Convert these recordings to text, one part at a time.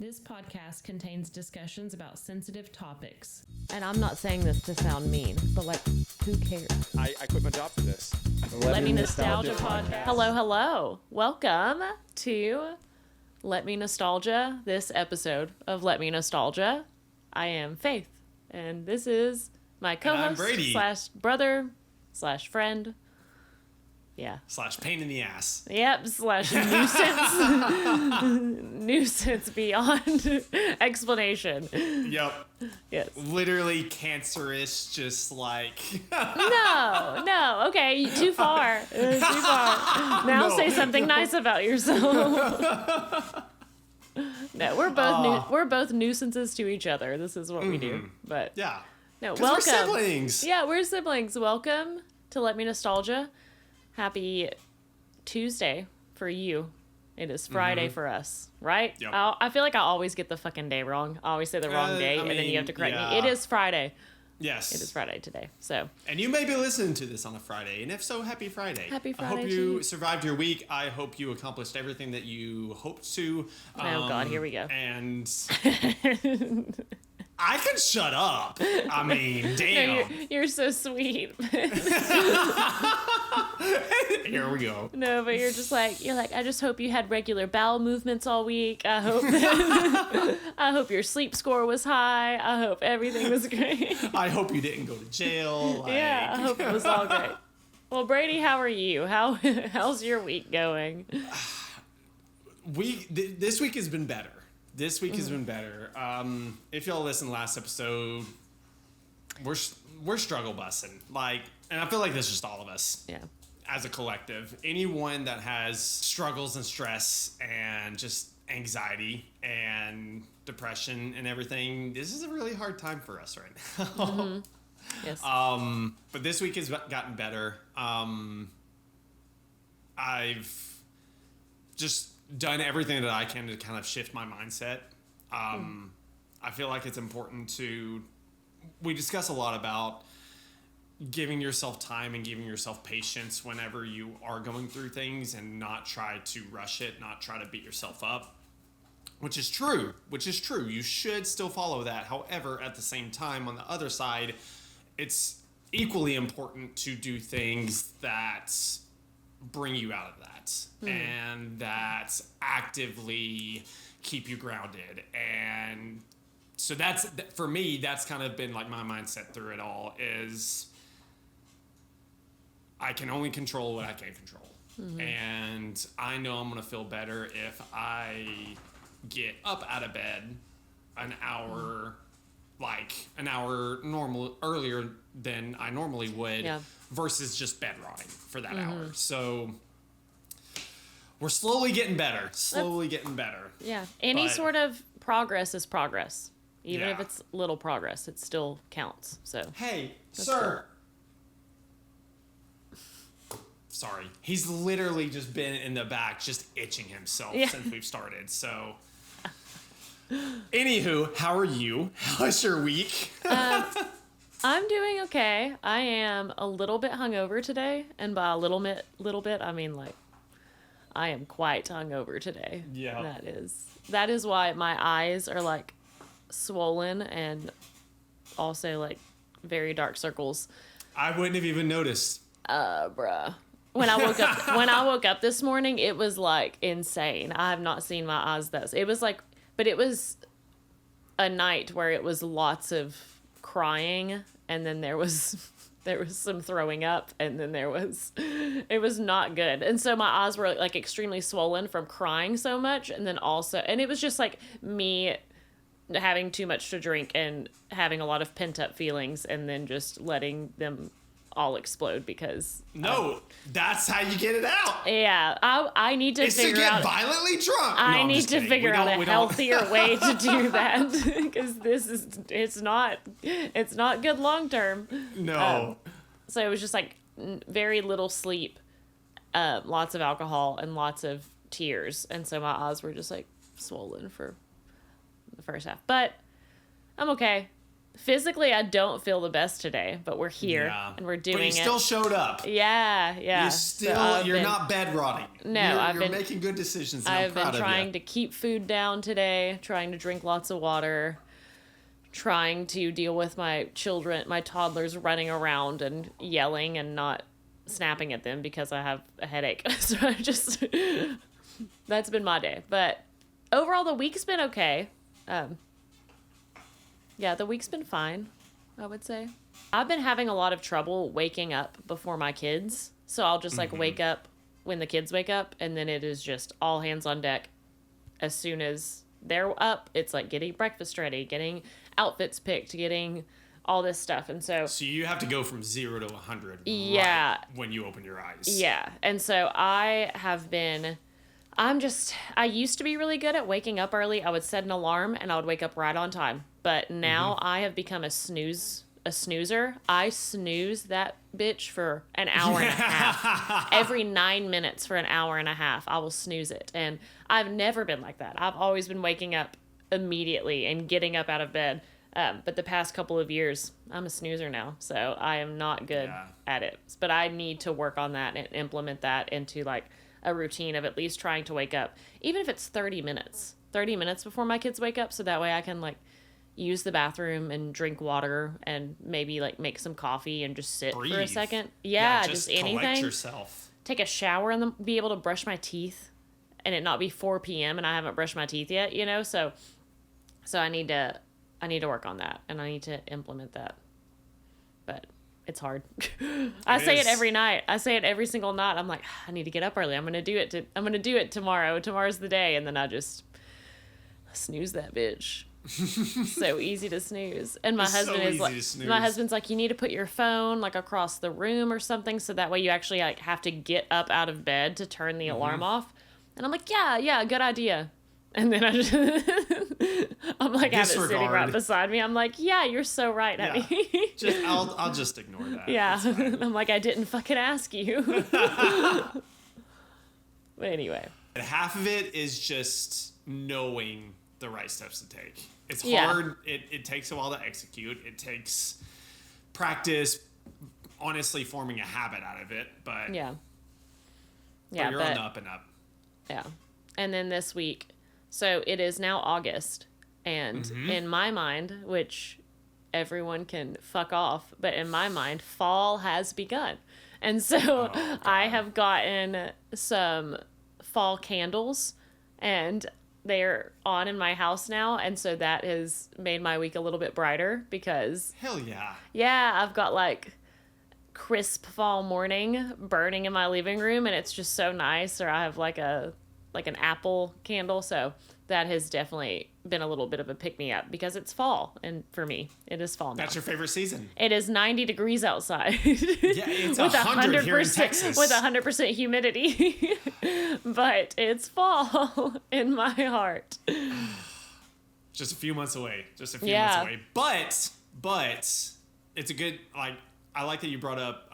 This podcast contains discussions about sensitive topics. And I'm not saying this to sound mean, but like, who cares? I quit my job for this. Let Me Nostalgia Podcast. Hello. Welcome to Let Me Nostalgia, this episode of Let Me Nostalgia. I am Faith, and this is my co-host / brother / friend. Yeah. / pain in the ass. Yep. / nuisance. Nuisance beyond explanation. Yep. Yes. Literally cancerous, just like... No. Okay, too far. Too far. Now say something nice about yourself. No, we're both nuisances to each other. This is what we do. But yeah. No, 'cause welcome. we're siblings. Yeah, we're siblings. Welcome to Let Me Nostalgia. Happy Tuesday for you. It is Friday for us, right? Yep. I feel like I always get the fucking day wrong. I always say the wrong day, and then you have to correct me. It is Friday. Yes. It is Friday today. So. And you may be listening to this on a Friday, and if so, happy Friday. Happy Friday. I hope you survived your week. I hope you accomplished everything that you hoped to. Oh, God, here we go. And... I can shut up. I mean, damn. No, you're so sweet. Here we go. No, but you're like, I just hope you had regular bowel movements all week. I hope your sleep score was high. I hope everything was great. I hope you didn't go to jail. Yeah, I hope it was all great. Well, Brady, how are you? How's your week going? This week has been better. This week has been better. If y'all listened last episode, we're struggle bussing. And I feel like this is just all of us. Yeah. As a collective. Anyone that has struggles and stress and just anxiety and depression and everything, this is a really hard time for us right now. Mm-hmm. Yes. But this week has gotten better. I've just done everything that I can to kind of shift my mindset. I feel like it's important we discuss a lot about giving yourself time and giving yourself patience whenever you are going through things and not try to rush it, not try to beat yourself up, which is true. You should still follow that. However, at the same time, on the other side, it's equally important to do things that bring you out of that and that actively keep you grounded. And so for me, that's kind of been like my mindset through it all is I can only control what I can control. Mm-hmm. And I know I'm going to feel better if I get up out of bed an hour earlier than I normally would versus just bed rotting for that hour. So we're slowly getting better. Yeah. Any sort of progress is progress. Even if it's little progress, it still counts. So. Hey, sir. Cool. Sorry. He's literally just been in the back just itching himself since we've started. So, anywho, how are you? How's your week? I'm doing okay. I am a little bit hungover today. And by a little bit, I mean I am quite hungover today. Yeah. That is why my eyes are swollen and also very dark circles. I wouldn't have even noticed. Bruh. When I woke up this morning, it was insane. I have not seen my eyes it was but it was a night where it was lots of crying, and then there was some throwing up, and then it was not good. And so my eyes were extremely swollen from crying so much, and then and it was just me having too much to drink and having a lot of pent up feelings, and then just letting them all explode because that's how you get it out. Yeah, I need to figure out. It's to get violently drunk. I need to figure out a healthier way to do that because it's not good long term. No. So it was just very little sleep, lots of alcohol, and lots of tears, and so my eyes were just swollen for the first half. But I'm okay. physically, I don't feel the best today, but we're here Yeah. and we're doing But you it. still showed up. Yeah. You're not bed rotting. No, you're making good decisions. And I've I'm proud been trying of to keep food down today, trying to drink lots of water, trying to deal with my toddlers running around and yelling and not snapping at them because I have a headache. So that's been my day. But overall, the week's been okay. Yeah, the week's been fine, I would say. I've been having a lot of trouble waking up before my kids. So I'll just wake up when the kids wake up, and then it is just all hands on deck. As soon as they're up, it's like getting breakfast ready, getting outfits picked, getting all this stuff. And so you have to go from 0 to 100 yeah, right when you open your eyes. Yeah. And so I used to be really good at waking up early. I would set an alarm and I would wake up right on time. But now I have become a snoozer. I snooze that bitch for an hour and a half. Every 9 minutes for an hour and a half, I will snooze it. And I've never been like that. I've always been waking up immediately and getting up out of bed. But the past couple of years, I'm a snoozer now. So I am not good at it. But I need to work on that and implement that into like a routine of at least trying to wake up, even if it's 30 minutes before my kids wake up. So that way I can like use the bathroom and drink water and maybe like make some coffee and just sit for a second. Yeah, just anything. Collect yourself. Take a shower and be able to brush my teeth and it not be 4 p.m. and I haven't brushed my teeth yet, you know? So I need to work on that and I need to implement that. But it's hard. I say it every night. I say it every single night. I'm like, I need to get up early. I'm going to do it tomorrow. Tomorrow's the day. And then I just snooze that bitch. So easy to snooze. And my husband's like, you need to put your phone like across the room or something. So that way you actually like have to get up out of bed to turn the alarm off. And I'm like, yeah, good idea. And then I'm like, have it sitting right beside me. I'm like, yeah, you're so right, honey. I'll just ignore that. Yeah. I'm like, I didn't fucking ask you. But anyway. Half of it is just knowing the right steps to take. It's hard. It takes a while to execute. It takes practice, honestly, forming a habit out of it. But yeah, but you're on the up and up. Yeah. And then this week, so it is now August. And in my mind, which everyone can fuck off, but in my mind, fall has begun. And so I have gotten some fall candles and they're on in my house now. And so that has made my week a little bit brighter because... Hell yeah. Yeah, I've got like crisp fall morning burning in my living room and it's just so nice. Or I have like an apple candle. So that has definitely been a little bit of a pick-me-up because it's fall. And for me, it is fall now. That's your favorite season. It is 90 degrees outside. Yeah, it's 100 here in Texas. With 100% humidity. But it's fall in my heart. Just a few months away. Months away. But it's a good, like, I like that you brought up,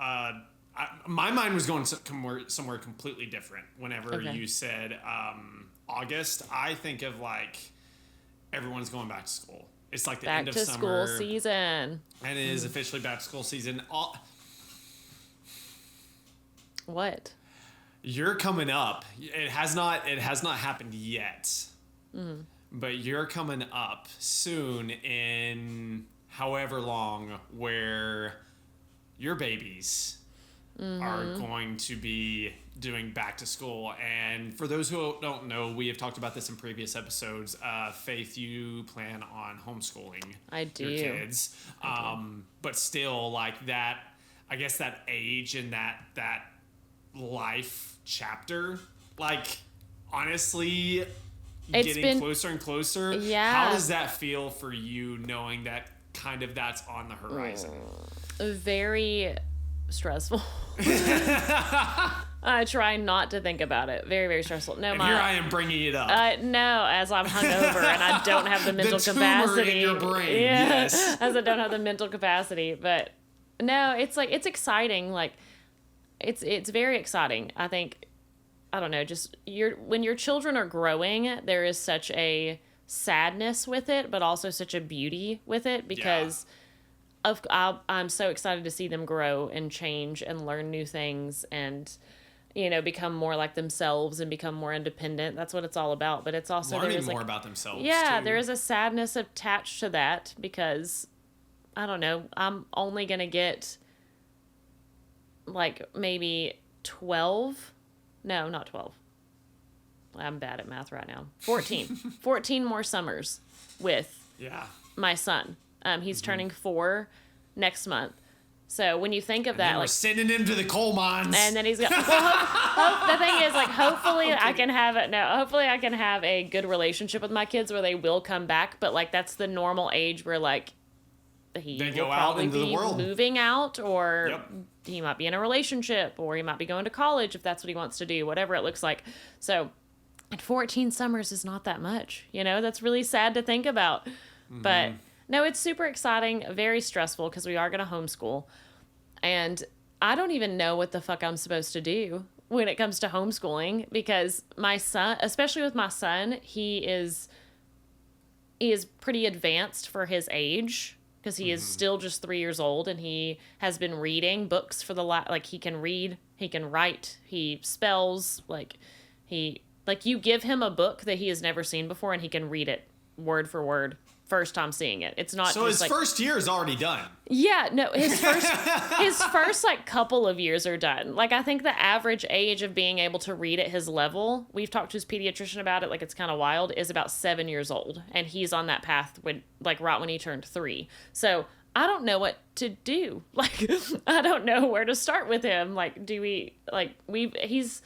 my mind was going somewhere completely different whenever you said August. I think of like everyone's going back to school. It's like the end of summer. Back to school season. And it is officially back to school season. What? You're coming up. It has not happened yet. But you're coming up soon in however long where your babies are going to be doing back to school. And for those who don't know, we have talked about this in previous episodes. Faith, you plan on homeschooling your kids. But still, like that, I guess that age and that life chapter, like, honestly, it's getting closer and closer. Yeah. How does that feel for you knowing that kind of that's on the horizon? Very stressful. I try not to think about it. Very, very stressful. No, and here I am bringing it up. No, as I'm hungover and I don't have the mental capacity. In your brain. Yes. As I don't have the mental capacity. But no, it's like, it's exciting. Like, it's very exciting. I think, I don't know, just when your children are growing, there is such a sadness with it, but also such a beauty with it because I'm so excited to see them grow and change and learn new things and, become more like themselves and become more independent. That's what it's all about. But it's also learning more about themselves. Yeah, too. there is a sadness attached to that because, I don't know, I'm only going to get like maybe 12. No, not 12. I'm bad at math right now. 14. 14 more summers with my son. He's turning 4 next month. So when you think of that, we're sending him to the coal mines, and then he's got. Well, the thing is, like, hopefully I can have it. No, hopefully I can have a good relationship with my kids where they will come back. But like that's the normal age where like he they will go out probably into be the world, moving out, or Yep. he might be in a relationship, or he might be going to college if that's what he wants to do. Whatever it looks like. So, and 14 summers is not that much. That's really sad to think about, but. No, it's super exciting, very stressful because we are going to homeschool. And I don't even know what the fuck I'm supposed to do when it comes to homeschooling because my son, especially with my son, he is pretty advanced for his age because he is still just 3 years old and he has been reading books for like he can read, he can write, he spells, you give him a book that he has never seen before and he can read it word for word. First time seeing it. It's not so just his first year is already done. Yeah, no, his first like couple of years are done. Like I think the average age of being able to read at his level, we've talked to his pediatrician about it, like it's kind of wild, is about 7 years old. And he's on that path when right when he turned 3. So I don't know what to do. Like I don't know where to start with him. Like he's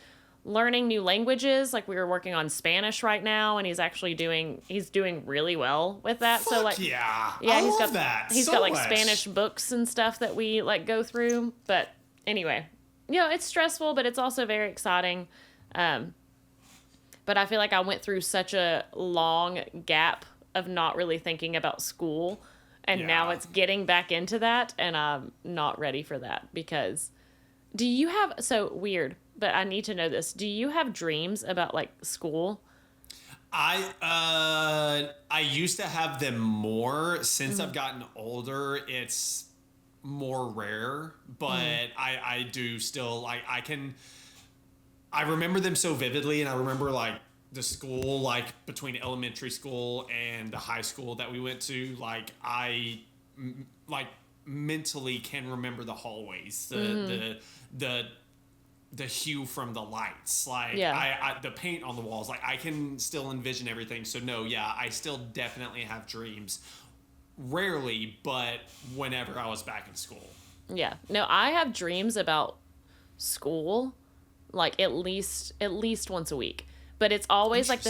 learning new languages. Like we were working on Spanish right now and he's doing really well with that. Fuck so like I he's love got that he's so got like much. Spanish books and stuff that we like go through. But anyway, it's stressful, but it's also very exciting. But I feel like I went through such a long gap of not really thinking about school and now it's getting back into that and I'm not ready for that because weird, but I need to know this. Do you have dreams about like school? I used to have them more. Since I've gotten older, it's more rare, but I do still like I remember them so vividly and I remember like the school, like between elementary school and the high school that we went to, like I mentally can remember the hallways, the hue from the lights, like I the paint on the walls, like I can still envision everything. So no, I still definitely have dreams. Rarely, but whenever I was back in school. Yeah. No, I have dreams about school like at least once a week. But it's always like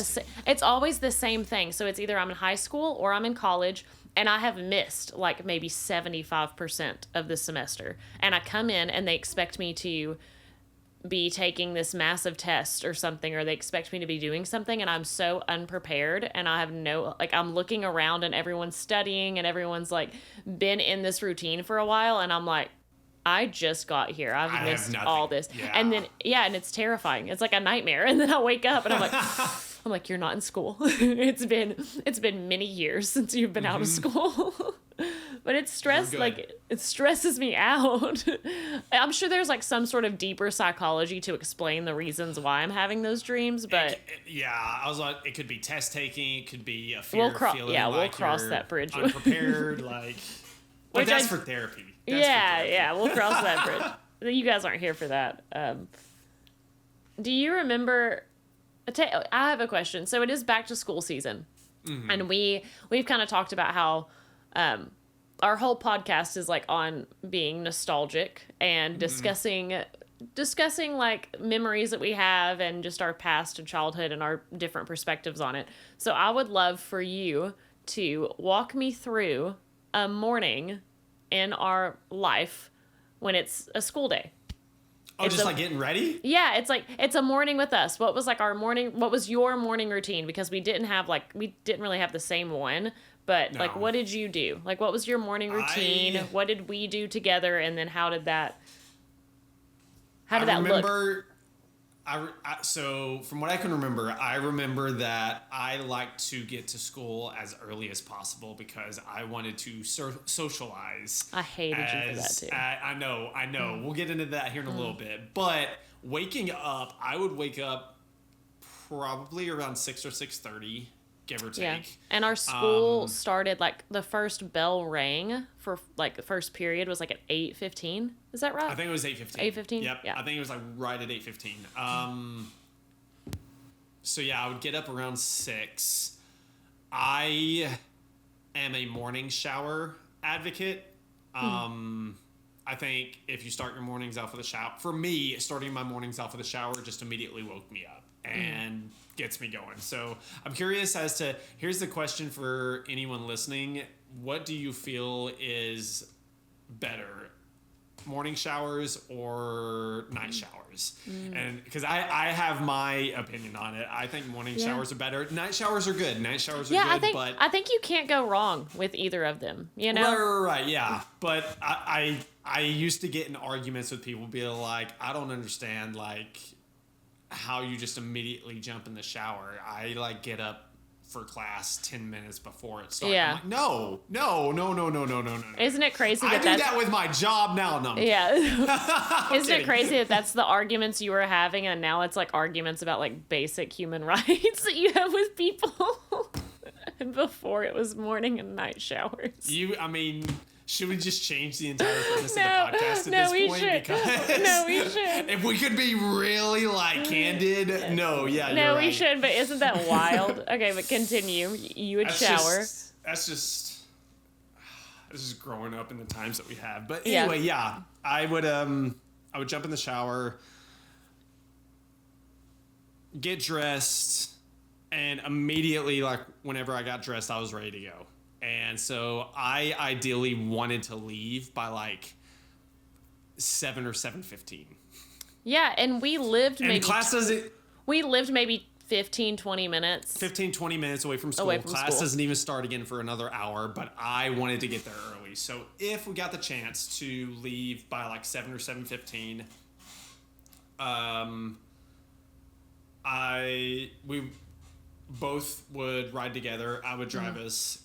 it's always the same thing. So it's either I'm in high school or I'm in college and I have missed like maybe 75% of the semester. And I come in and they expect me to be taking this massive test or something, or they expect me to be doing something, and I'm so unprepared and I have I'm looking around and everyone's studying and everyone's like been in this routine for a while and I'm like, I just got here. I've missed all this. Yeah. And then, and it's terrifying. It's like a nightmare. And then I wake up and I'm like, you're not in school. It's been many years since you've been out of school. But it's stress, it stresses me out. I'm sure there's like some sort of deeper psychology to explain the reasons why I'm having those dreams, but I was like, it could be test taking, it could be a fear of feeling like we'll cross that bridge. Unprepared, like, but that's for therapy. We'll cross that bridge. You guys aren't here for that. Do you remember? I have a question. So it is back to school season, and we've kind of talked about how our whole podcast is like on being nostalgic and discussing like memories that we have and just our past and childhood and our different perspectives on it. So I would love for you to walk me through a morning in our life when it's a school day. Oh, it's just like getting ready? Yeah, it's a morning with us. What was your morning routine? Because we didn't really have the same one, but like what did you do? Like what was your morning routine? What did we do together, and then how did that look? So from what I can remember, I remember that I liked to get to school as early as possible because I wanted to socialize. I hated you for that too. I know. We'll get into that here in a little bit. But waking up, I would wake up probably around 6 or 6:30, give or take. Yeah. And our school started like the first bell rang for like the first period was like at 8:15. Is that right? I think it was 8:15. 8:15? Yep. Yeah. I think it was like right at 8:15. So yeah, I would get up around 6. I am a morning shower advocate. I think if you start your mornings out with a shower, for me, starting my mornings out with a shower just immediately woke me up and gets me going. So I'm curious as to, here's the question for anyone listening. What do you feel is better, morning showers or night showers? And because I have my opinion on it. I think morning showers are better. Night showers are good. Night showers are good. But I think you can't go wrong with either of them, you know? Right, yeah. But I used to get in arguments with people being like, I don't understand like how you just immediately jump in the shower. I like get up for class 10 minutes before it starts. Yeah. I'm like, no. Isn't it crazy I that do that with my job now. No. Yeah. Isn't kidding. it crazy that that's the arguments you were having and now it's like arguments about like basic human rights that you have with people? And before it was morning and night showers. Should we just change the entire premise of the podcast at no, this we point? should. Because No, we should. if we could be really like candid, no, yeah, No, you're we right. should, but isn't that wild? Okay, but continue. You would shower. That's just growing up in the times that we have. But Yeah. anyway, yeah, I would jump in the shower, get dressed, and immediately, like whenever I got dressed, I was ready to go. And so I ideally wanted to leave by like 7 or 7:15. Yeah, and we lived And maybe class doesn't. we lived maybe 15, 20 minutes. 15, 20 minutes away from school. Away from Class school. doesn't even start again for another hour, but I wanted to get there early. So if we got the chance to leave by like 7 or 7:15, we both would ride together. I would drive us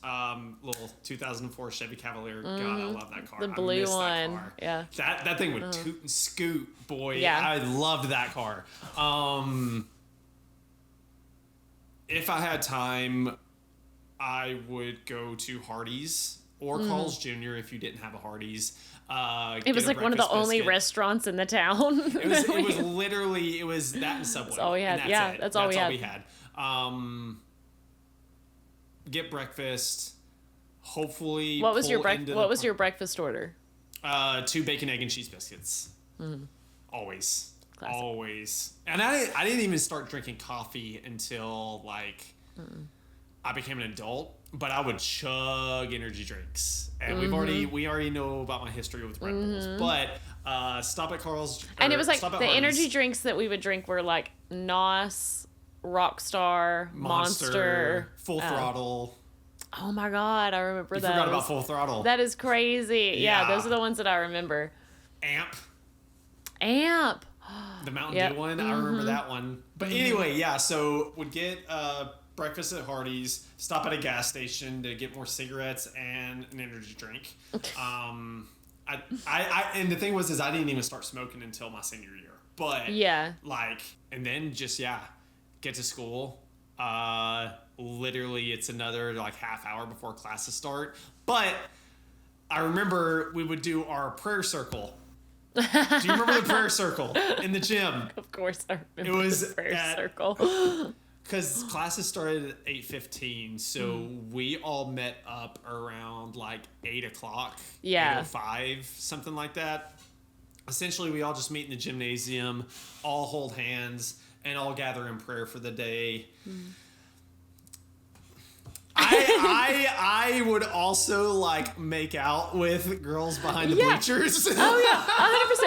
little 2004 Chevy Cavalier. God, I love that car. The I blue miss that one. car. Yeah. That thing would toot and scoot, boy. Yeah. I loved that car. If I had time, I would go to Hardee's or Carl's Jr. if you didn't have a Hardee's. It was like one of the only biscuit. restaurants in the town. It was literally that and Subway. That's all we had. And Yeah, it. that's all we had. Get breakfast. Hopefully. What was your pull into the breakfast order? 2 bacon, egg, and cheese biscuits. Always. Classic. Always. And I didn't even start drinking coffee until like I became an adult. But I would chug energy drinks, and we already know about my history with Red Bulls. But stop at Carl's, And it was like stop at the Hardee's. energy drinks that we would drink were like NOS, Rockstar, Monster, Full Throttle. Oh my God, I remember You those. forgot about Full Throttle. That is crazy. Yeah, Yeah. those are the ones that I remember. Amp. The Mountain Yep. Dew one. I remember that one. But anyway, yeah. So would get breakfast at Hardee's. Stop at a gas station to get more cigarettes and an energy drink. And the thing was I didn't even start smoking until my senior year. But Yeah. and then just get to school. Literally, it's another like half hour before classes start. But I remember we would do our prayer circle. Do you remember the prayer circle in the gym? Of course, I remember It was the prayer at- circle. Because classes started at 8:15, so we all met up around like 8 o'clock, Yeah. 8:05, something like that. Essentially, we all just meet in the gymnasium, all hold hands, and all gather in prayer for the day. I would also like make out with girls behind the bleachers. Oh yeah,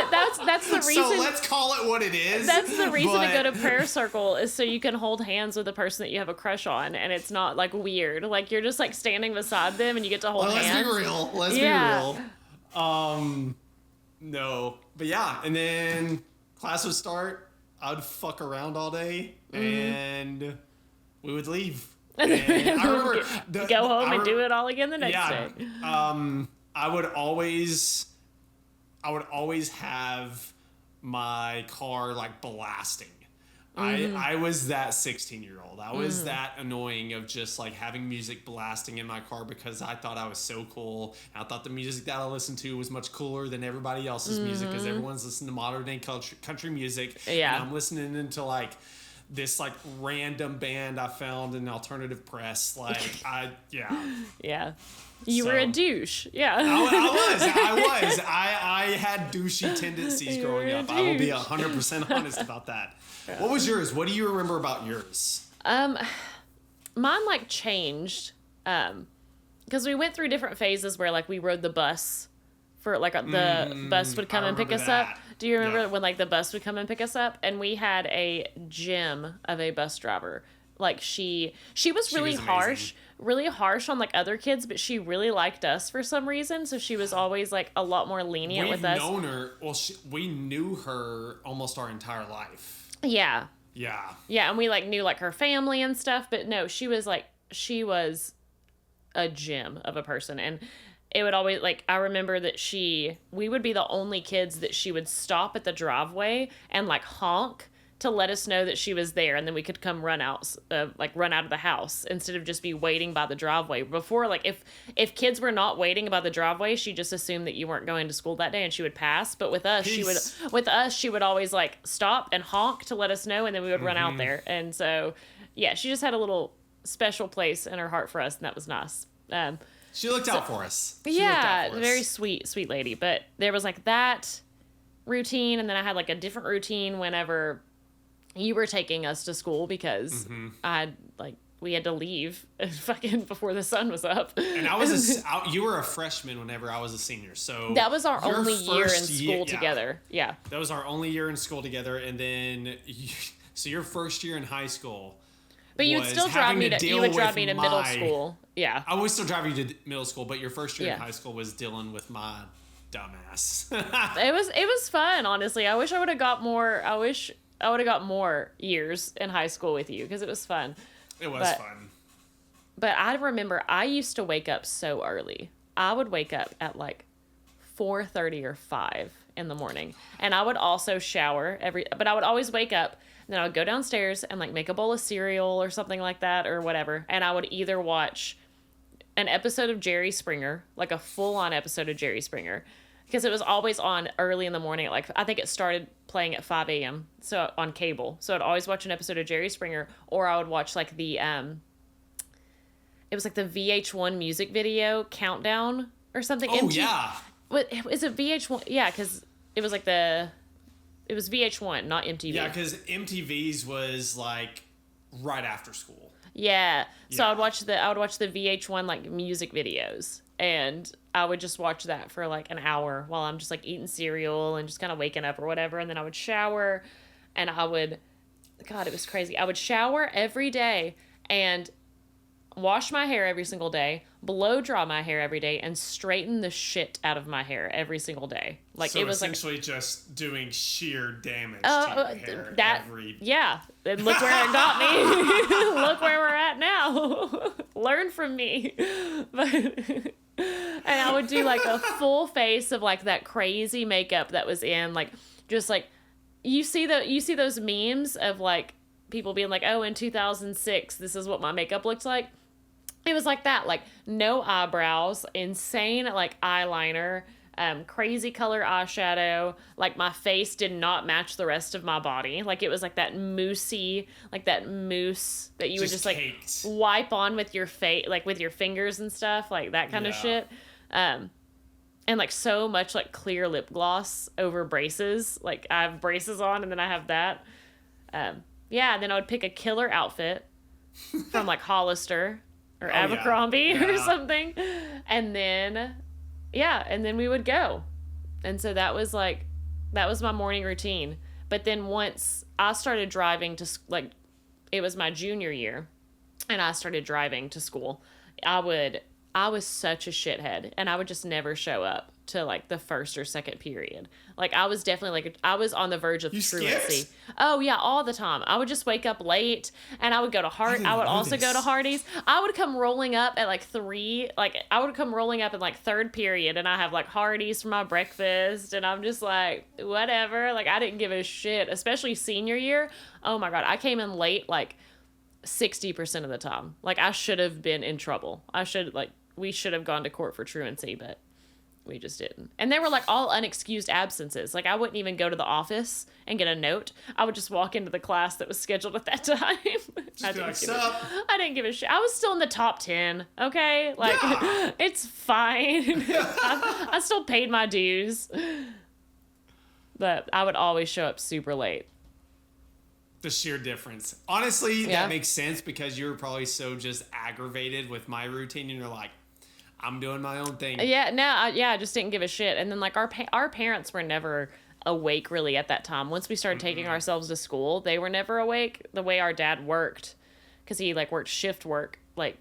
100%. That's the reason. So let's call it what it is. That's the reason to go to but- prayer circle is so you can hold hands with the person that you have a crush on, and it's not like weird. Like you're just like standing beside them, and you get to hold Well, hands. let's be real. Let's Yeah. be real. No, but yeah, and then class would start. I'd fuck around all day, Mm-hmm. and we would leave. And I remember Go home and do it all again the next yeah, day. I would always have my car like blasting. I was that 16-year-old. I was that annoying of just like having music blasting in my car because I thought I was so cool. I thought the music that I listened to was much cooler than everybody else's music because everyone's listening to modern day country music. Yeah. And I'm listening into like this like random band I found in alternative press. Like Yeah. You were a So- douche. Yeah. I was. I had douchey tendencies You growing were a up. I will be douche. 100% honest about that. What was yours? What do you remember about yours? Mine like changed, because we went through different phases where like we rode the bus for like the bus would come I and pick us remember up. that. Do you remember Yeah. when like the bus would come and pick us up? And we had a gem of a bus driver. Like she was really was really harsh on like other kids, but she really liked us for some reason. So she was always like a lot more lenient We've with us. known her. Well, we knew her almost our entire life. Yeah. Yeah. Yeah, and we like knew like her family and stuff, but no, she was a gem of a person. And it would always like I remember that we would be the only kids that she would stop at the driveway and like honk to let us know that she was there, and then we could come run out of the house instead of just be waiting by the driveway. Before, like if kids were not waiting by the driveway, she just assumed that you weren't going to school that day and she would pass. But with us, Peace. she would always like stop and honk to let us know, and then we would run out there. And so yeah, she just had a little special place in her heart for us, and that was nice. She looked out for us. She looked Yeah, out for us. very sweet lady. But there was like that routine, and then I had like a different routine whenever you were taking us to school because we had to leave fucking before the sun was up. And you were a freshman whenever I was a senior, so That was our your only year in first school yeah. together. Yeah. That was our only year in school together, and then so your first year in high school. But you would was still drive having me to to deal middle with school. Yeah. I would still drive you to middle school, but your first year Yeah. in high school was dealing with my dumbass. It was fun, honestly. I wish I would have got more. I wish I would have got more years in high school with you because it was fun. It was fun. But I remember I used to wake up so early. I would wake up at like 4:30 or 5 in the morning. And I would also shower but I would always wake up, and then I would go downstairs and like make a bowl of cereal or something like that or whatever. And I would either watch an episode of Jerry Springer, like a full-on episode of Jerry Springer, because it was always on early in the morning. Like I think it started playing at 5 a.m. so on cable. So I'd always watch an episode of Jerry Springer, or I would watch like the it was like the VH1 music video countdown or something. Oh yeah. What is it? VH1? Yeah, because it was like it was VH1, not MTV. Yeah, because MTV's was like right after school. Yeah. So Yeah. I would watch the VH1 like music videos, and I would just watch that for like an hour while I'm just like eating cereal and just kind of waking up or whatever, and then I would shower, and God, it was crazy. I would shower every day and wash my hair every single day, blow dry my hair every day, and straighten the shit out of my hair every single day. Like So it was essentially just doing sheer damage like to your hair every. yeah. And look where it got me. Look where we're at now. Learn from me. But and I would do like a full face of like that crazy makeup that was in like just like you see those memes of like people being like, oh, in 2006 this is what my makeup looked like. It was like that, like no eyebrows, insane like eyeliner, crazy color eyeshadow. Like my face did not match the rest of my body. Like it was like that mousse that you would just like caked. wipe on with your face, like with your fingers and stuff, like that kind of Yeah. shit. And like so much like clear lip gloss over braces. Like I have braces on and then I have that. Yeah, and then I would pick a killer outfit from like Hollister or yeah. Abercrombie or Yeah. something. And then we would go. And so that was my morning routine. But then once I started driving to like it was my junior year and I started driving to school, I was such a shithead and I would just never show up to like the first or second period. Like I was definitely like, I was on the verge of truancy. Skipped? Oh yeah, all the time. I would just wake up late and I would go to I would also go to Hardee's. I would come rolling up at like 3, like I would come rolling up in like third period and I have like Hardee's for my breakfast and I'm just like, whatever. Like I didn't give a shit, especially senior year. Oh my God. I came in late like 60% of the time. Like I should have been in trouble. We should have gone to court for truancy, but we just didn't. And they were like all unexcused absences. Like I wouldn't even go to the office and get a note. I would just walk into the class that was scheduled at that time. I didn't give a shit. I was still in the top 10. Okay. Like it's fine. I still paid my dues, but I would always show up super late. The sheer difference. Honestly, that makes sense because you were probably so just aggravated with my routine and you're like, I'm doing my own thing. Yeah, no, I just didn't give a shit. And then like our parents were never awake really at that time. Once we started taking ourselves to school, they were never awake the way our dad worked, because he like worked shift work. Like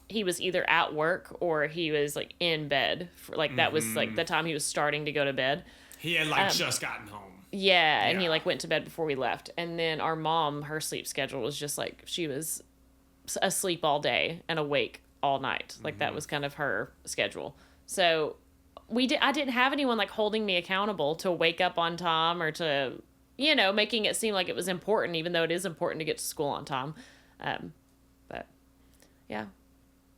he was either at work or he was like in bed for, like that was like the time he was starting to go to bed. He had like just gotten home. Yeah, and he like went to bed before we left. And then our mom, her sleep schedule was just like she was asleep all day and awake all night. Like that was kind of her schedule. So I didn't have anyone like holding me accountable to wake up on time or to, you know, making it seem like it was important, even though it is important to get to school on time. But yeah,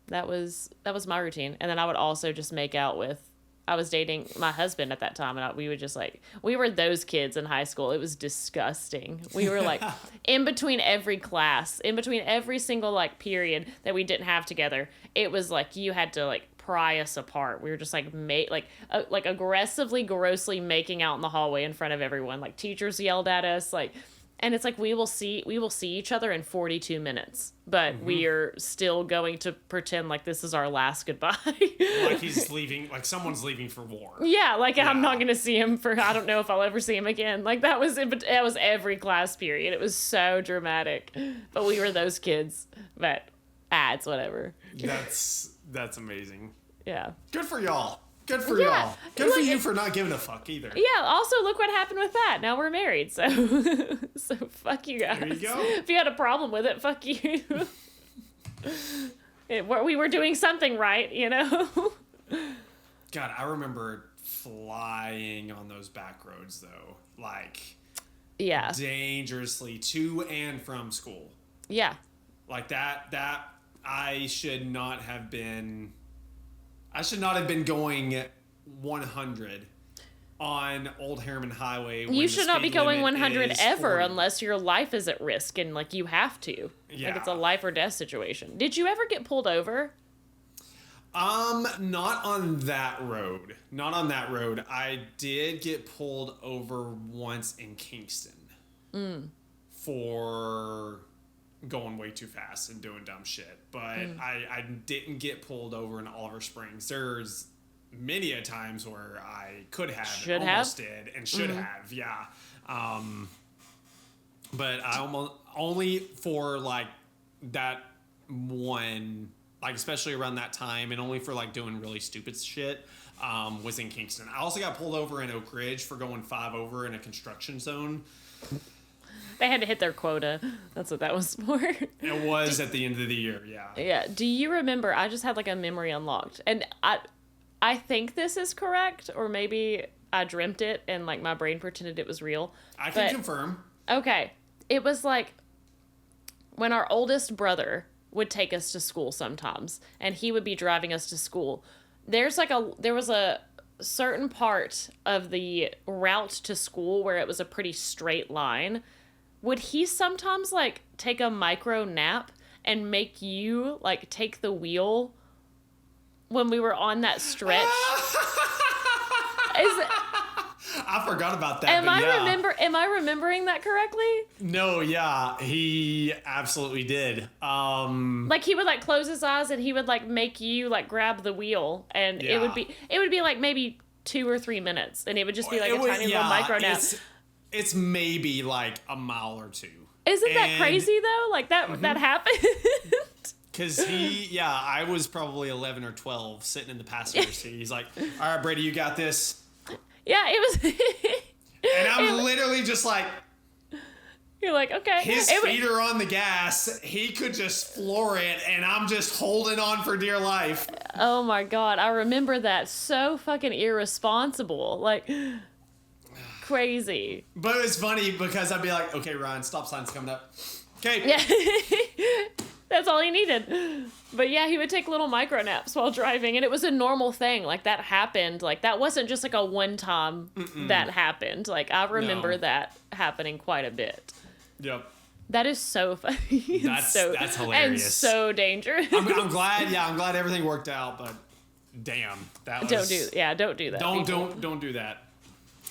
that was my routine. And then I would also just make out with, I was dating my husband at that time, and we would just like, we were those kids in high school. It was disgusting. We were like in between every class, in between every single like period that we didn't have together. It was like you had to like pry us apart. We were just like like aggressively, grossly making out in the hallway in front of everyone. Like teachers yelled at us, like. And it's like we will see each other in 42 minutes, but we are still going to pretend like this is our last goodbye. Like he's leaving, like someone's leaving for war. Yeah, like I'm not going to see him for, I don't know if I'll ever see him again. Like that was every class period. It was so dramatic, but we were those kids. But ads, whatever. That's amazing. Yeah. Good for y'all. Good for y'all. Good for you for not giving a fuck either. Yeah, also look what happened with that. Now we're married, so so fuck you guys. There you go. If you had a problem with it, fuck you. We were doing something right, you know? God, I remember flying on those back roads though. Like dangerously to and from school. Yeah. Like that I should not have been going 100 on Old Harriman Highway. You should not be going 100 ever unless your life is at risk and like you have to. Yeah. Like it's a life or death situation. Did you ever get pulled over? Not on that road. Not on that road. I did get pulled over once in Kingston for going way too fast and doing dumb shit, but I didn't get pulled over in Oliver Springs. There's many a times where I could have almost did and should have, but I almost only for like that one, like especially around that time, and only for like doing really stupid shit. Was in Kingston. I also got pulled over in Oak Ridge for going 5 over in a construction zone. They had to hit their quota. That's what that was for. It was at the end of the year, yeah. Yeah. Do you remember? I just had like a memory unlocked, and I think this is correct, or maybe I dreamt it and like my brain pretended it was real. I can confirm. Okay, it was like when our oldest brother would take us to school sometimes, and he would be driving us to school. There was a certain part of the route to school where it was a pretty straight line. Would he sometimes like take a micro nap and make you like take the wheel when we were on that stretch? I forgot about that. Am I remembering that correctly? No, yeah, he absolutely did. Like he would like close his eyes and he would like make you like grab the wheel, and it would be like maybe 2 or 3 minutes, and it would just be like a tiny little micro nap. It's maybe like a mile or two. Isn't that crazy though? Like that happened. Because I was probably 11 or 12 sitting in the passenger seat. He's like, all right, Brady, you got this. Yeah, it was. And I'm literally just like, You're like, okay. his feet are on the gas. He could just floor it, and I'm just holding on for dear life. Oh my God. I remember that. So fucking irresponsible. Like, crazy. But it's funny because I'd be like, okay, Ryan, stop sign's coming up. Okay. Yeah. That's all he needed. But yeah, he would take little micro naps while driving, and it was a normal thing. Like, that happened. Like, that wasn't just like a one time that happened. Like, I remember that happening quite a bit. Yep. That is so funny. That's hilarious. And so dangerous. I'm glad everything worked out, but damn, that was... Don't do that. Don't people. don't do that.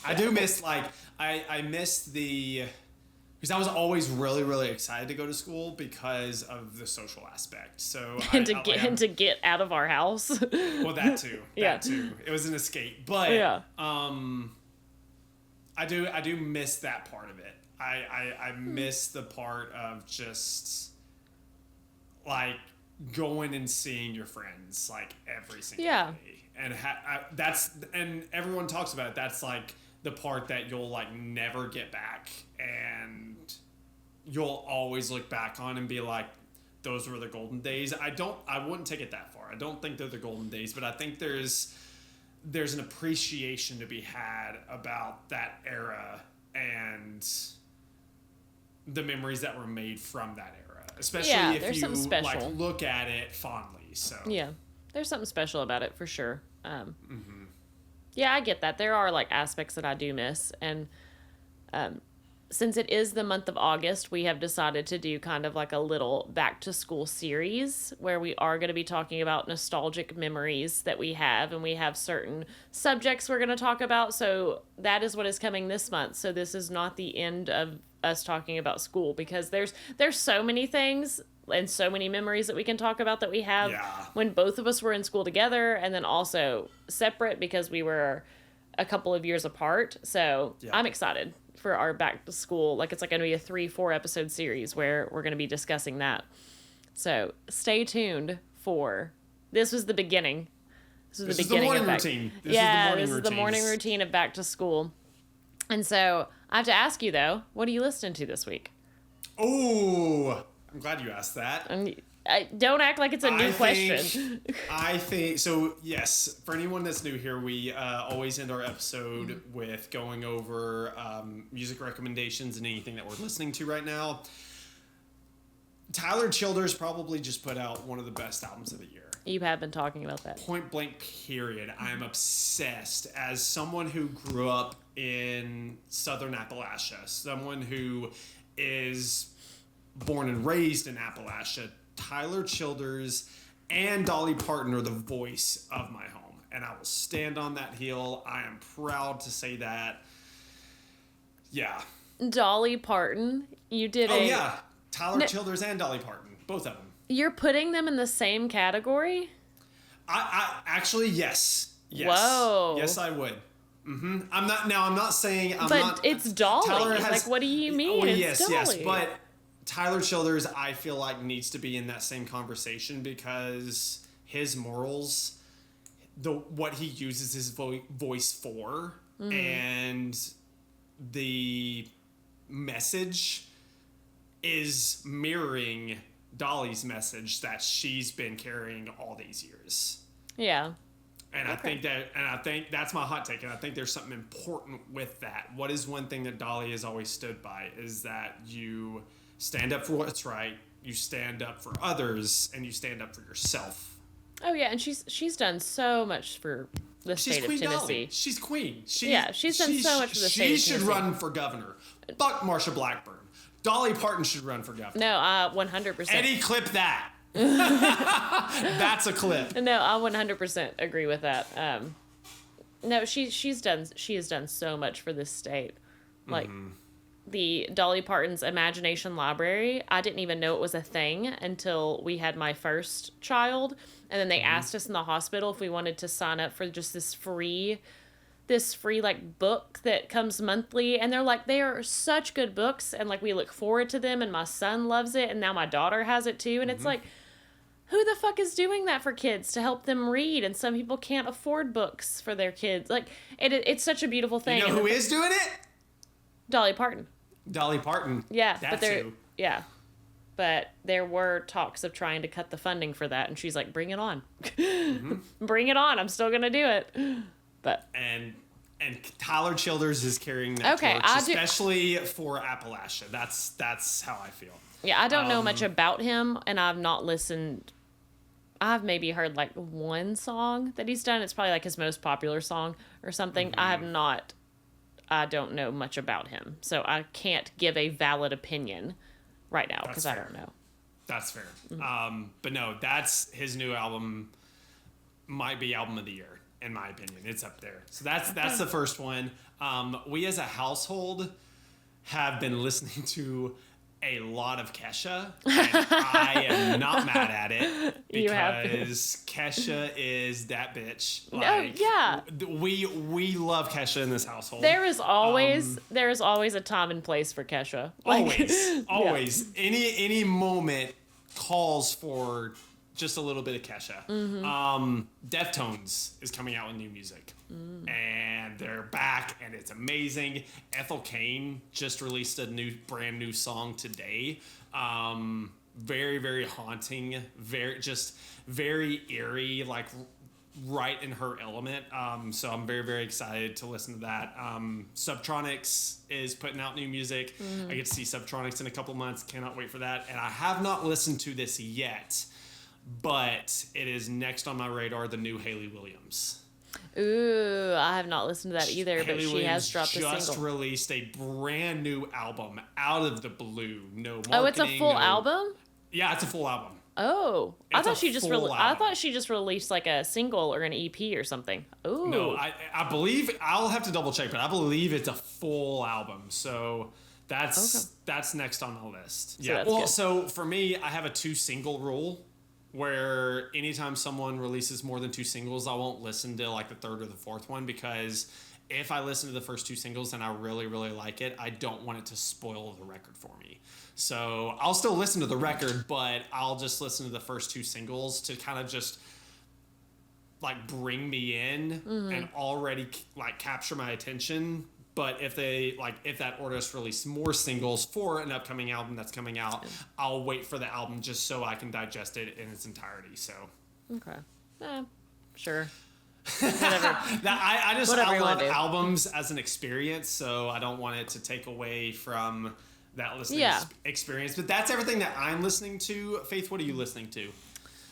I do miss, like, I miss the... Because I was always really, really excited to go to school because of the social aspect. So and to get out of our house. Well, that too. Yeah. That too. It was an escape. But yeah. I do miss that part of it. I miss the part of just like going and seeing your friends like every single day. And and everyone talks about it. That's like the part that you'll like never get back, and you'll always look back on and be like, those were the golden days. I wouldn't take it that far. I don't think they're the golden days, but I think there's an appreciation to be had about that era and the memories that were made from that era, especially if you like look at it fondly. So yeah, there's something special about it for sure. Yeah, I get that. There are like aspects that I do miss, and since it is the month of August, we have decided to do kind of like a little back to school series where we are going to be talking about nostalgic memories that we have, and we have certain subjects we're going to talk about. So that is what is coming this month. So this is not the end of us talking about school, because there's so many things and so many memories that we can talk about that we have when both of us were in school together, and then also separate because we were a couple of years apart. So I'm excited for our back to school. Like, it's like going to be a 3-4 episode series where we're going to be discussing that. So stay tuned for, this was the beginning. This was the beginning of routine. This is the morning routine of back to school. And so I have to ask you though, what are you listening to this week? Oh, I'm glad you asked that. Don't act like it's a new question. I think so. Yes, for anyone that's new here, we always end our episode with going over music recommendations and anything that we're listening to right now. Tyler Childers probably just put out one of the best albums of the year. You have been talking about that. Point blank, period. I am obsessed. As someone who grew up in Southern Appalachia, someone who is born and raised in Appalachia, Tyler Childers and Dolly Parton are the voice of my home, and I will stand on that hill. I am proud to say that. Yeah. Dolly Parton, you did Tyler Childers and Dolly Parton, both of them. You're putting them in the same category? I actually, yes. Whoa. Yes, I would. I'm not saying But it's Dolly. Tyler has, like, what do you mean? Well, it's Dolly. Yes, but Tyler Childers, I feel like, needs to be in that same conversation because his morals, what he uses his voice for, and the message is mirroring Dolly's message that she's been carrying all these years. Yeah. And I think that's my hot take, and I think there's something important with that. What is one thing that Dolly has always stood by is that you stand up for what's right, you stand up for others, and you stand up for yourself. Oh yeah, and she's done so much for the state of Tennessee. Dolly. She's queen. She's done so much for the state of Tennessee. She should run for governor. Fuck Marsha Blackburn. Dolly Parton should run for governor. No, 100%. Eddie, clip that. That's a clip. No, I 100% agree with that. No, she has done so much for this state. Like the Dolly Parton's Imagination Library, I didn't even know it was a thing until we had my first child, and then they asked us in the hospital if we wanted to sign up for just this free like book that comes monthly, and they're like, they are such good books, and like we look forward to them, and my son loves it, and now my daughter has it too, and it's like, who the fuck is doing that for kids to help them read? And some people can't afford books for their kids. Like, it's such a beautiful thing. You know who is doing it? Dolly Parton. Dolly Parton. Yeah, That's who. Yeah. But there were talks of trying to cut the funding for that, and she's like, bring it on. Mm-hmm. Bring it on. I'm still going to do it. But And Tyler Childers is carrying that torch, especially for Appalachia. That's how I feel. Yeah, I don't know much about him, and I've not listened. I've maybe heard like one song that he's done. It's probably like his most popular song or something. Mm-hmm. I don't know much about him, so I can't give a valid opinion right now because I don't know. That's fair. Mm-hmm. But no, that's his new album. Might be album of the year in my opinion. It's up there. So that's the first one. We as a household have been listening to a lot of Kesha, and I am not mad at it because Kesha is that bitch. Like, yeah, we love Kesha in this household. There is always a time and place for Kesha. Like, always. Yeah. Any moment calls for just a little bit of Kesha. Mm-hmm. Deftones is coming out with new music. And they're back, and it's amazing. Ethel Cain just released a brand new song today. Very, very haunting. Very eerie, like right in her element. So I'm very, very excited to listen to that. Subtronics is putting out new music. I get to see Subtronics in a couple months. Cannot wait for that. And I have not listened to this yet, but it is next on my radar, the new Hayley Williams. Ooh, I have not listened to that either, but Hayley she Williams has dropped a single. Just released a brand new album out of the blue. No marketing. Oh, it's a full album? Yeah, it's a full album. Oh, I thought she just released like a single or an EP or something. Ooh. No, I believe I'll have to double check, but I believe it's a full album. So that's next on the list. So yeah. Good. So for me, I have a 2 single rule, where anytime someone releases more than 2 singles, I won't listen to like the third or the fourth one, because if I listen to the first 2 singles and I really, really like it, I don't want it to spoil the record for me. So I'll still listen to the record, but I'll just listen to the first 2 singles to kind of just like bring me in and already like capture my attention. But if that artist release more singles for an upcoming album that's coming out, I'll wait for the album just so I can digest it in its entirety. So, okay, sure, whatever. I love albums as an experience, so I don't want it to take away from that listening experience. But that's everything that I'm listening to. Faith, what are you listening to?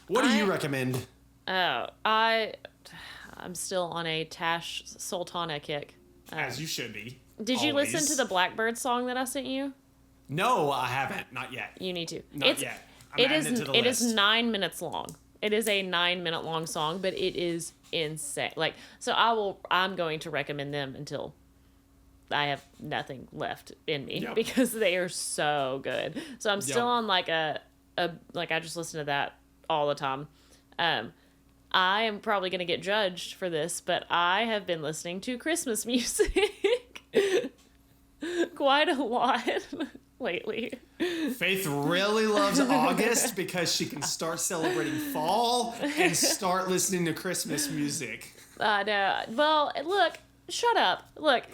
What do you recommend? Oh, I'm still on a Tash Sultana kick. As you should be. Did you listen to the Blackbird song that I sent you? No, I haven't. Not yet. You need to. Not yet. It is 9 minutes long. It is a 9-minute long song, but it is insane. Like, so I'm going to recommend them until I have nothing left in me because they are so good. So I'm still on like I just listen to that all the time. I am probably going to get judged for this, but I have been listening to Christmas music quite a lot lately. Faith really loves August because she can start celebrating fall and start listening to Christmas music. I know. Well, look, shut up. Look.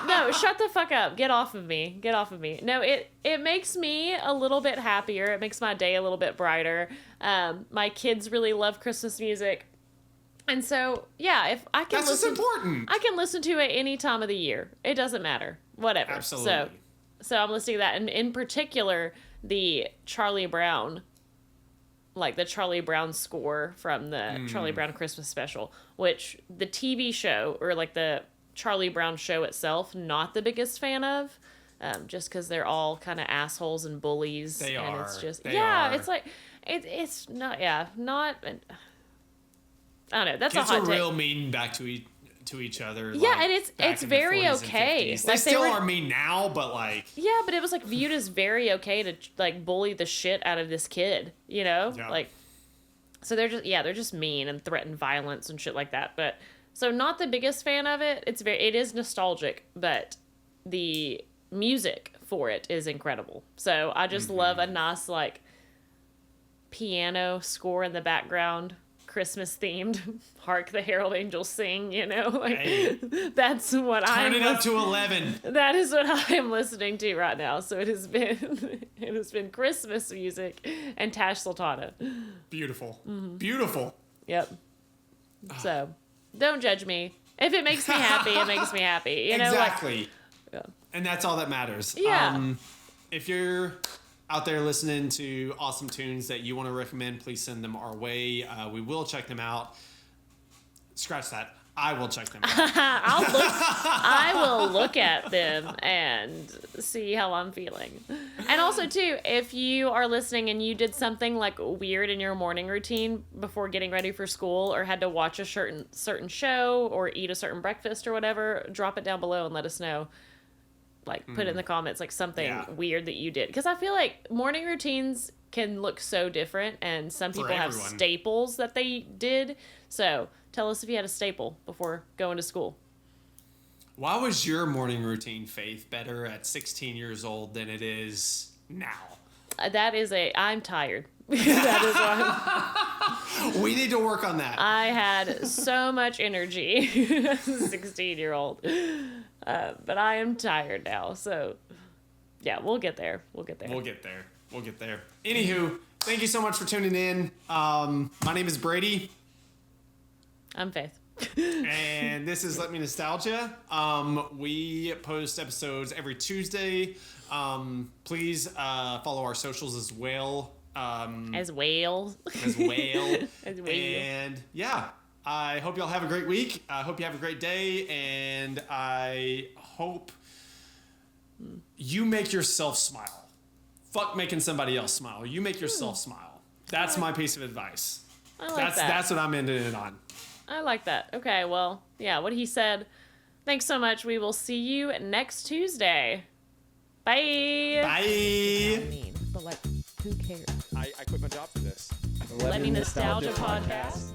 No, shut the fuck up. Get off of me. Get off of me. No, it makes me a little bit happier. It makes my day a little bit brighter. My kids really love Christmas music. And so, yeah, if I can That's important. I can listen to it any time of the year. It doesn't matter. Whatever. Absolutely. So I'm listening to that. And in particular, the Charlie Brown score from the Charlie Brown Christmas special, which the TV show, or like the Charlie Brown show itself, not the biggest fan of, just because they're all kind of assholes and bullies. It's just, it's like, it's not, not, I don't know, that's kids a hot take. Kids are real mean back to each other. Yeah, like, and it's very okay. They still are mean now, but like... Yeah, but it was like viewed as very okay to like bully the shit out of this kid, you know? Yeah. Like, so they're just mean and threaten violence and shit like that. But so not the biggest fan of it. It is nostalgic, but the music for it is incredible. So I just love a nice like piano score in the background, Christmas themed. Hark the Herald Angels Sing, you know? Like, Hey. that's what Turn it up to 11. That is what I am listening to right now. So it has been Christmas music and Tash Sultana. Beautiful. Beautiful. Yep. So don't judge me. If it makes me happy, it makes me happy. You know, Exactly. Yeah. And that's all that matters. Yeah. If you're out there listening to awesome tunes that you want to recommend, please send them our way. We will check them out. Scratch that. I will check them out. I will look at them and see how I'm feeling. And also, too, if you are listening and you did something like weird in your morning routine before getting ready for school, or had to watch a certain show or eat a certain breakfast or whatever, drop it down below and let us know. Like, put it in the comments, like, something weird that you did. Because I feel like morning routines can look so different, and some people have staples that they did. So tell us if you had a staple before going to school. Why was your morning routine, Faith, better at 16 years old than it is now? I'm tired. That is why. We need to work on that. I had so much energy as a 16-year-old. But I am tired now. So, yeah, we'll get there. We'll get there. Anywho, thank you so much for tuning in. My name is Brady. I'm Faith. And this is Let Me Nostalgia. We post episodes every Tuesday. Please follow our socials as well. As well. As well. As well. And yeah, I hope y'all have a great week. I hope you have a great day. And I hope you make yourself smile. Fuck making somebody else smile. You make yourself smile. That's my piece of advice. I like that. That's what I'm ending it on. I like that. Okay, well, yeah, what he said. Thanks so much. We will see you next Tuesday. Bye. Bye. Mean, but like, who cares? I quit my job for this. Let Me Nostalgia Podcast.